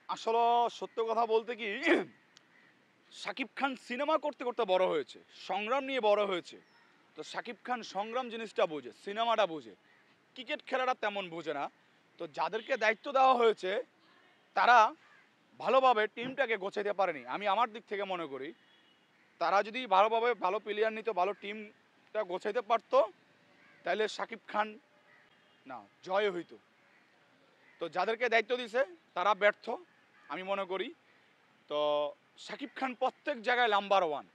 আসলে সত্য কথা বলতে কি শাকিব খান সিনেমা করতে করতে বড় হয়েছে, সংগ্রাম নিয়ে বড় হয়েছে। তো শাকিব খান সংগ্রাম জিনিসটা বোঝে, সিনেমাটা বোঝে, ক্রিকেট খেলাটা তেমন বোঝে না। তো যাদেরকে দায়িত্ব দেওয়া হয়েছে তারা ভালোভাবে টিমটাকে গোছাইতে পারেনি, আমি আমার দিক থেকে মনে করি। তারা যদি ভালোভাবে ভালো প্লেয়ার নিত, ভালো টিমটা গোছাইতে পারতো, তাহলে শাকিব খান না জয় হইতো। তো যাদেরকে দায়িত্ব দিছে তারা ব্যর্থ আমি মনে করি। তো শাকিব খান প্রত্যেক জায়গায় নাম্বার ওয়ান।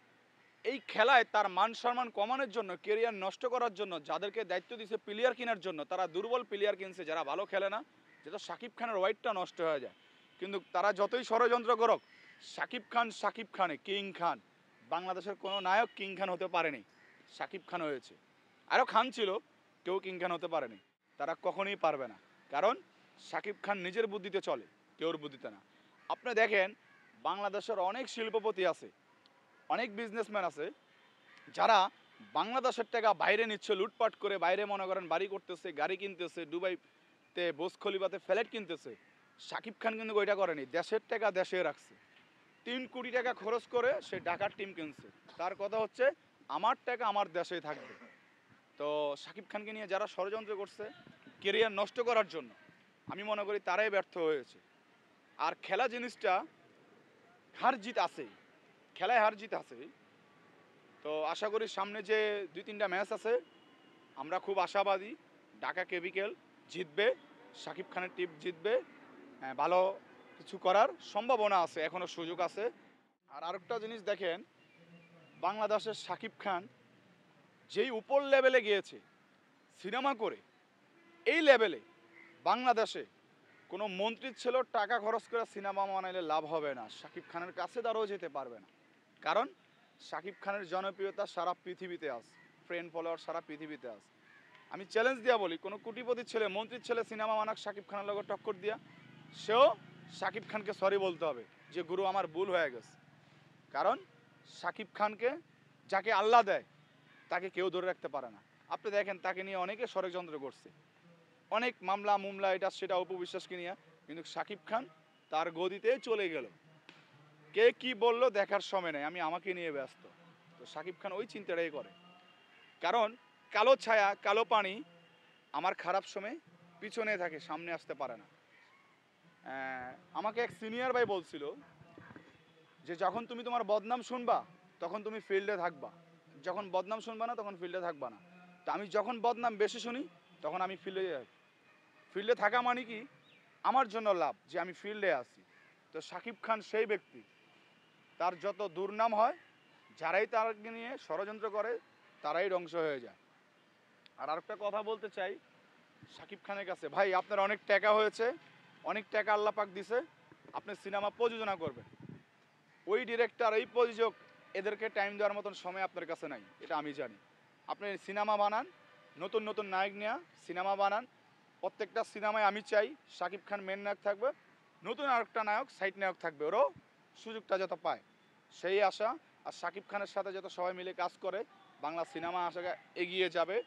এই খেলায় তার মান সম্মান কমানোর জন্য, কেরিয়ার নষ্ট করার জন্য যাদেরকে দায়িত্ব দিয়েছে প্লেয়ার কেনার জন্য, তারা দুর্বল প্লেয়ার কিনছে যারা ভালো খেলে না, যেটা শাকিব খানের ওয়াইটটা নষ্ট হয়ে যায়। কিন্তু তারা যতই ষড়যন্ত্র করুক, শাকিব খানে কিং খান। বাংলাদেশের কোনো নায়ক কিং খান হতে পারেনি, শাকিব খান হয়েছে। আরও খান ছিল, কেউ কিং খান হতে পারেনি। তারা কখনোই পারবে না, কারণ শাকিব খান নিজের বুদ্ধিতে চলে, কেউর বুদ্ধিতে না। আপনি দেখেন বাংলাদেশের অনেক শিল্পপতি আছে, অনেক বিজনেসম্যান আছে যারা বাংলাদেশের টাকা বাইরে নিচ্ছে, লুটপাট করে বাইরে মনে করেন বাড়ি করতেছে, গাড়ি কিনতেছে, দুবাইতে বুর্জ খলিফাতে ফ্ল্যাট কিনতেছে। শাকিব খান কিন্তু ওইটা করেনি, দেশের টাকা দেশে রাখছে। 3 কোটি টাকা খরচ করে সে ঢাকার টিম কিনছে। তার কথা হচ্ছে আমার টাকা আমার দেশেই থাকবে। তো শাকিব খানকে নিয়ে যারা ষড়যন্ত্র করছে কেরিয়ার নষ্ট করার জন্য, আমি মনে করি তারাই ব্যর্থ হয়েছে। আর খেলা জিনিসটা হার জিত আছেই, খেলায় হার জিত আছেই। তো আশা করি সামনে যে 2-3টা ম্যাচ আছে আমরা খুব আশাবাদী, ঢাকা কেপিক্যাল জিতবে, শাকিব খানের টিম জিতবে। হ্যাঁ, ভালো কিছু করার সম্ভাবনা আছে, এখনও সুযোগ আছে। আর আরেকটা জিনিস দেখেন, বাংলাদেশের শাকিব খান যেই উপর লেভেলে গিয়েছে সিনেমা করে, এই লেভেলে বাংলাদেশে কোনো মন্ত্রীর ছেলেও টাকা খরচ করে সিনেমা বানাইলে লাভ হবে না, শাকিব খানের কাছে তারাও যেতে পারবে না। কারণ শাকিব খানের জনপ্রিয়তা সারা পৃথিবীতে আছে, ফ্রেন্ড ফলোয়ার সারা পৃথিবীতে আছে। আমি চ্যালেঞ্জ দিয়া বলি, কোনো কোটিপতির ছেলে, মন্ত্রীর ছেলে সিনেমা বানাক শাকিব খানের লগে টক্কর দিয়া, সেও শাকিব খানকে সরি বলতে হবে যে গুরু আমার ভুল হয়ে গেছে। কারণ শাকিব খানকে যাকে আল্লাহ দেয় তাকে কেউ ধরে রাখতে পারে না। আপনি দেখেন তাকে নিয়ে অনেকে ষড়যন্ত্র করছে, অনেক মামলা মুমলা এটা সেটা অপবিশ্বাসকে নিয়ে, কিন্তু শাকিব খান তার গদিতে চলে গেল। কে কি বললো দেখার সময় নেই, আমি আমাকে নিয়ে ব্যস্ত। তো শাকিব খান ওই চিন্তাটাই করে, কারণ কালো ছায়া কালো পানি আমার খারাপ সময় পিছনে থাকে, সামনে আসতে পারে না। আমাকে এক সিনিয়র ভাই বলছিল যে যখন তুমি তোমার বদনাম শুনবা তখন তুমি ফিল্ডে থাকবা, যখন বদনাম শুনবা না তখন ফিল্ডে থাকবা না। তো আমি যখন বদনাম বেশি শুনি তখন আমি ফিল্ডে যাই। ফিল্ডে থাকা মানে কি আমার জন্য লাভ যে আমি ফিল্ডে আছি। তো শাকিব খান সেই ব্যক্তি, তার যত দুর্নাম হয়, যারাই তাকে নিয়ে ষড়যন্ত্র করে তারাই ধ্বংস হয়ে যায়। আর আরেকটা কথা বলতে চাই শাকিব খানের কাছে, ভাই আপনার অনেক টাকা হয়েছে, অনেক টাকা আল্লাহ পাক দিছে, আপনি সিনেমা প্রযোজনা করবেন, ওই ডিরেক্টর এই প্রযোজক এদেরকে টাইম দেওয়ার মতন সময় আপনার কাছে নাই, এটা আমি জানি। আপনি সিনেমা বানান, নতুন নতুন নায়ক নেওয়া সিনেমা বানান। প্রত্যেকটা সিনেমায় আমি চাই শাকিব খান মেন নায়ক থাকবে, নতুন আরেকটা নায়ক সাইড নায়ক থাকবে, ওরাও সুযোগটা যত পায় সেই আশা। আর শাকিব খানের সাথে যত সবাই মিলে কাজ করে বাংলা সিনেমা আশা এগিয়ে যাবে।